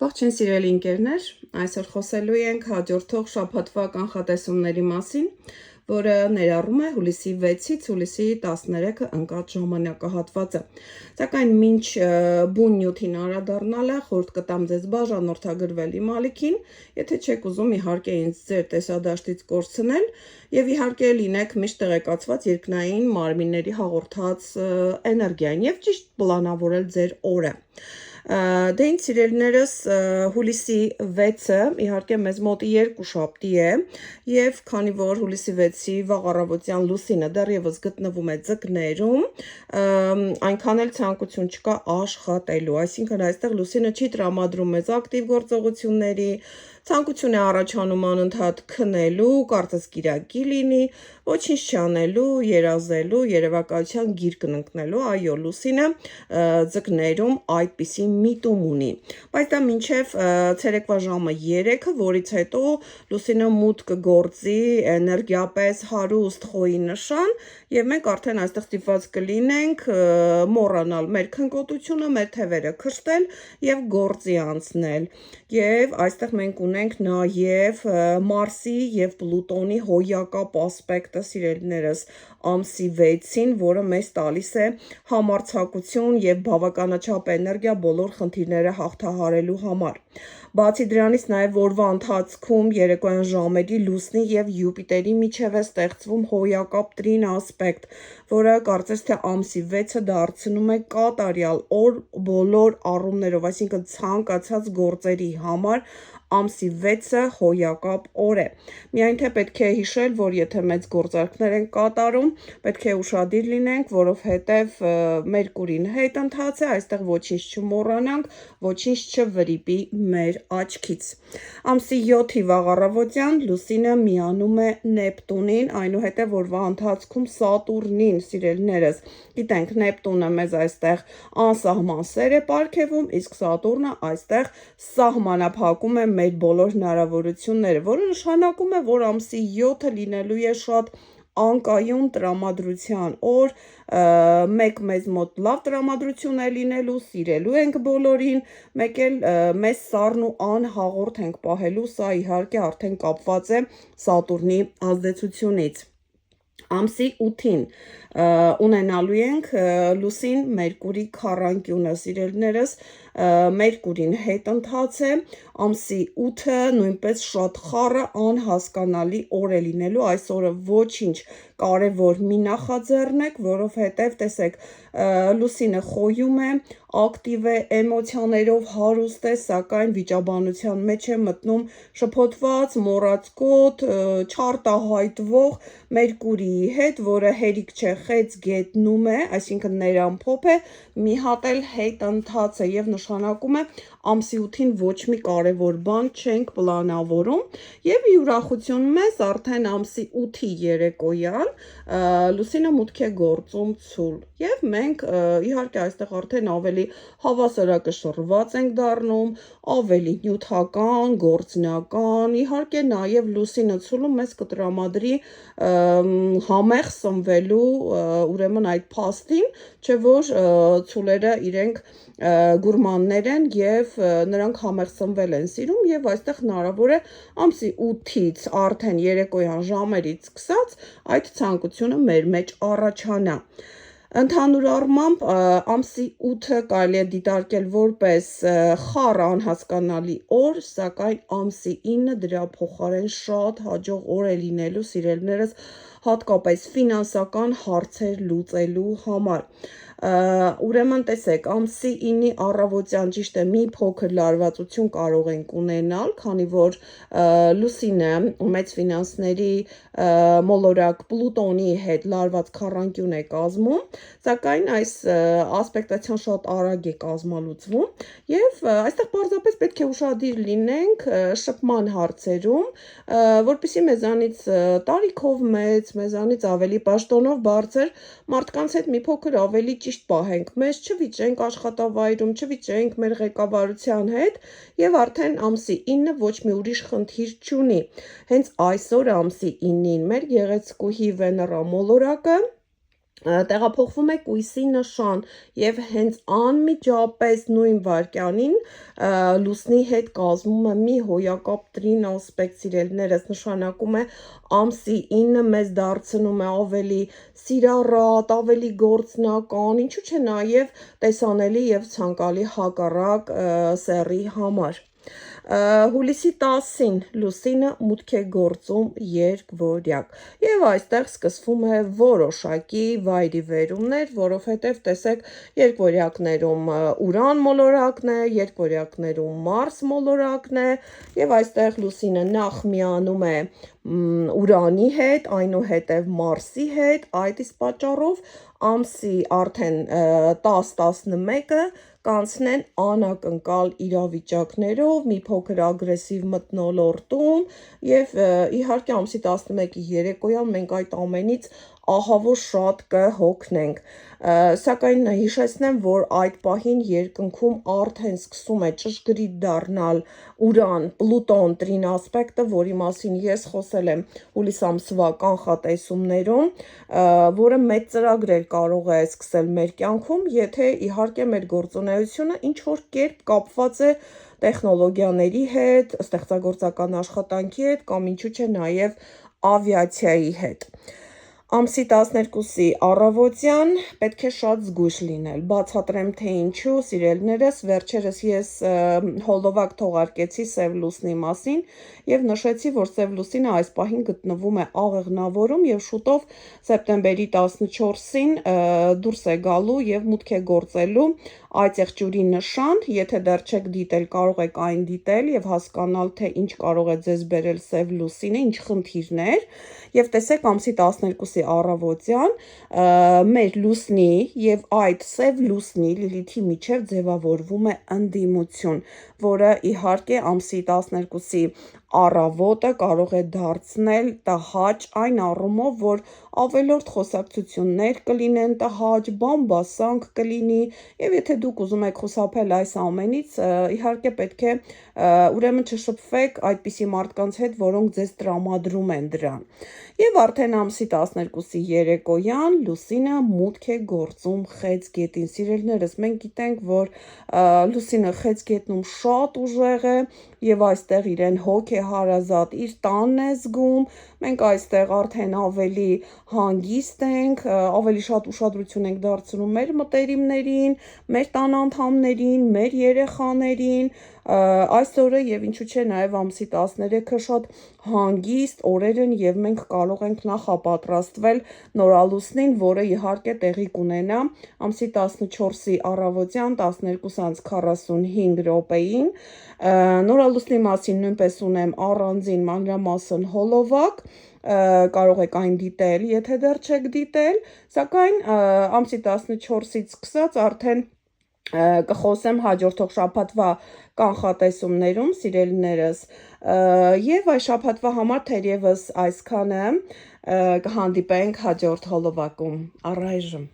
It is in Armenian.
Ողջույն սիրելի ընկերներ, այսօր խոսելու ենք հաջորդող շաբաթվա կանխատեսումների մասին, որը ներառում է հուլիսի 6-ից հուլիսի 13-ը ընկած ժամանակահատվածը։ Սակայն մինչ բուն նյութին անդրադառնալը խորհուրդ կտամ ձեզ բաժանորդագրվել իմ ալիքին, եթե չեք ուզում իհարկե ինձ ձեր տեսադաշտից կորցնել եւ իհարկե լինեք միշտ տեղեկացված երկնային մարմինների հաղորդած էներգիային եւ ճիշտ պլանավորել ձեր օրը։ Դե ինձ սիրելիներս հուլիսի 6-ը իհարկե մեզ մոտ երկուշաբթի է եւ քանի որ հուլիսի 6-ի վաղ առավոտյան լուսինը դեռևս գտնվում է ձկներում, այնքան էլ ցանկություն չկա աշխատելու, այսինքն այստեղ լուսինը չի տրամադրում մեզ ակտիվ գործողությունների, ցանկություն է առաջանում անընդհատ քնելու, կարծես կիրակի լինի, ոչինչ չանելու, երազելու, երևակայության գիրկն ընկնելու, այո, լուսինը ձկներում այդպիսի միտում ունի, բայց դա մինչև ցերեկվա ժամը 3-ը, որից հետո լուսինը մուտք կգործի էներգիապես հարուստ խոյի նշան եւ մենք արդեն այստեղ ստիպված կլինենք մոռանալ մեր քնկոտությունը, մեր թևերը քշտել եւ գործի անցնել եւ այստեղ մենք ունենք նաեւ Մարսի եւ Պլուտոնի հոյակապ ասպեկտը սիրելիներս ամսի 6-ին, որը մեզ տալիս է համարձակություն եւ բավականաչափ էներգիա բոլոր խնդիրները հաղթահարելու համար։ Բացի դրանից նաև օրվա ընթացքում երեկոյան ժամերի լուսնի եւ Յուպիտերի միջև է ստեղծվում հոյակապ տրին ասպեկտ, որը կարծես թե ամսի 6-ը դարձնում է կատարյալ օր բոլոր առումներով, այսինքն ցանկացած գործերի համար ամսի 6-ը հոյակապ օր է։ Միայն թե պետք է հիշել, որ եթե մեծ գործարքներ են կատարում, պետք է ուշադիր լինենք, որովհետև Մերկուրին հետ ընթաց է, այստեղ ոչինչ չմոռանանք, ոչինչ չվրիպի մեր աչքից։ Ամսի 7-ի վաղ առավոտյան լուսինը միանում է Նեպտունին, այնուհետև օրվա ընթացքում Սատուրնին, սիրելիներս։ Գիտենք, Նեպտունը մեզ այստեղ անսահման սեր է պարգևում, իսկ Սատուրնը այստեղ սահմանափակում է մեր բոլոր հնարավորությունները, որը նշանակում է, որ ամսի 7-ը լինելու է շատ անկայուն տրամադրության օր, մեկ մեզ մոտ լավ տրամադրություն է լինելու, սիրելու ենք բոլորին, մեկ էլ մեզ սառն ու անհաղորդ ենք պահելու, սա իհարկե արդեն կապված է Սատուրնի ազդեցությունից։ Ամսի 8-ին ունենալու ենք լուսին Մերկուրի քառանկյունը, սիրելիներս, Մերկուրին հետ ընթաց է, ամսի 8-ը նույնպես շատ խառը անհասկանալի օր է լինելու, այս օրը ոչինչ կարևոր մի նախաձեռնեք, որովհետև տեսեք, լուսինը խոյում է, ակտիվ է, էմոցիաներով հարուստ է, սակայն վիճաբանության մեջ է մտնում շփոթված, մոռացկոտ, չարտահայտվող Մերկուրիի հետ, որը հերիք չէ խեց գետնում է, այսինքն ներամփոփ է, մի հատ էլ հետ ընթաց է եւ նշանակում է ամսի 8-ին ոչ մի կարևոր բան չենք պլանավորում եւ ի ուրախություն մեզ արդեն ամսի 8-ի երեկոյան լուսինը մուտք է գործում ցուլ եւ մենք իհարկե այստեղ արդեն ավելի հավասարակշռված ենք դառնում, ավելի նյութական, գործնական, իհարկե նաեւ լուսինը ցուլում մեզ կտրամադրի համեղ սնվելու ուրեմն այդ փաստին, չէ որ ցուլերը իրենք գուրմաններ են եւ նրանք համեղ սնվել են սիրում եւ այստեղ հնարավոր է ամսի 8-ից արդեն երեկոյան ժամերից սկսած այդ ցանկությունը մեր մեջ առաջանա։ Ընդհանուր առմամբ ամսի 8-ը կարելի է դիտարկել որպես խառը անհասկանալի օր, սակայն ամսի 9-ը դրա փոխարեն շատ հաջող օր է լինելու սիրելիներս հատկապես ֆինանսական հարցեր լուծելու համար։ Ուրեմն տեսեք, ամսի 9-ի առավոտյան ճիշտ է մի փոքր լարվածություն կարող ենք ունենալ, քանի որ լուսինը մեծ ֆինանսների մոլորակ Պլուտոնի հետ լարված քառանկյուն է կազմում, սակայն այս ասպեկտացիան շատ արագ է կազմալուծվում եւ այստեղ պարզապես պետք է ուշադիր լինենք շփման հարցերում, որպեսզի մեզանից տարիքով մեծ, մեզանից ավելի պաշտոնով բարձր մարդկանց հետ մի փոքր ավելի ճիշտ պահենք, մեզ չվիճենք աշխատավայրում, չվիճենք մեր ղեկավարության հետ եւ արդեն ամսի 9-ը ոչ մի ուրիշ խնդիր չունի։ Հենց այսօր ամսի 9-ին մեր գեղեցկուհի Վեներա մոլորակը տեղափոխվում է կույսի նշան եւ հենց անմիջապես նույն վայրկյանին լուսնի հետ կազմում է մի հոյակապ տրին ասպեկտ սիրելիներս, նշանակում է ամսի 9 մեզ դարձնում է ավելի սիրառատ, ավելի գործնական, ինչու՞ չէ նաեւ տեսանելի եւ ցանկալի հակառակ սեռի համար։ Հուլիսի 10-ին լուսինը մուտք է գործում երկվորյակ եւ այստեղ սկսվում է որոշակի վայրիվերումներ, որովհետեւ տեսեք երկվորյակներում Ուրան մոլորակն է, երկվորյակներում Մարս մոլորակն է եւ այստեղ լուսինը նախ միանում է Ուրանի հետ, այնուհետև Մարսի հետ, այդ իսկ պատճառով ամսի արդեն 10-11-ը կանցնեն անակնկալ իրավիճակներով, մի փոքր ագրեսիվ մթնոլորտում եւ իհարկե ամսի 11-ի երեկոյան մենք այդ ամենից ահավոր շատ կհոգնենք, սակայն հիշեցնեմ, որ այդ պահին երկնքում արդեն սկսում է ճշգրիտ դառնալ Ուրան Պլուտոն տրին ասպեկտը, որի մասին ես խոսել եմ հուլիս ամսվա կանխատեսումներում, որը մեծ ծրագրեր կարող է սկսել մեր կյանքում, եթե իհարկե մեր գործունեությունը ինչ որ կերպ կապված է տեխնոլոգիաների հետ, ստեղծագործական աշխատանքի հետ կամ ինչու՞ չէ նաև ավիացիայի հետ։ Ամսի 12-ի առավոտյան պետք է շատ զգույշ լինել, բացատրեմ թե ինչու, սիրելիներս, վերջերս ես հոլովակ թողարկեցի սև լուսնի մասին եւ նշեցի, որ սև լուսինը այս պահին գտնվում է աղեղնավորում եւ շուտով սեպտեմբերի 14-ին դուրս է գալու եւ մուտք է գործելու այդ եղջյուրի նշան, եթե դեռ չեք դիտել, կարող եք այն դիտել եւ հասկանալ, թե ինչ կարող է ձեզ բերել սև լուսինը, ինչ խնդիրներ, եւ տեսեք ամսի 12-ի առավոտյան մեր լուսնի եւ այդ սև լուսնի Լիլիթի միջև ձևավորվում է ընդդիմություն, որը իհարկե ամսի 12-ի առավոտը կարող է դարձնել տհաճ այն առումով, որ ավելորդ խոսակցություններ կլինեն տհաճ, բամբասանք կլինի եւ եթե դուք ուզում եք խուսափել այս ամենից, իհարկե պետք է ուրեմն չշփվեք այդպիսի մարդկանց հետ, որոնք ձեզ տրամադրում են դրան։ Եվ արդեն ամսի 12-ի երեկոյան լուսինը մուտք է գործում Խեց գետին։ Սիրելիներս, մենք գիտենք, որ լուսինը Խեց գետնում շատ ուժեղ է եւ այստեղ իրեն հոգ է հարազատ, իր տանն է զգում, մենք այստեղ արդեն ավելի հանգիստ ենք, ավելի շատ ուշադրություն ենք դարձնում մեր մտերիմներին, մեր տան անդամներին, մեր երեխաներին, այս օրը եւ ինչու՞ չէ նաեւ ամսի 13-ը շատ հանգիստ օրեր են եւ մենք կարող ենք նախապատրաստվել նորալուսնին, որը իհարկե տեղի կունենա ամսի 14-ի առավոտյան 12:45 րոպեին։ Նորալուսնի մասին նույնպես ունեմ առանձին մանրամասն հոլովակ, կարող եք այն դիտել, եթե դեռ չեք դիտել, սակայն ամսի 14-ից սկսած արդեն կխոսեմ հաջորդող շաբաթվա կանխատեսումներում, սիրելիներս, եւ այս շաբաթվա համար թերևս այսքանը, կհանդիպենք հաջորդ հոլովակում, առայժմ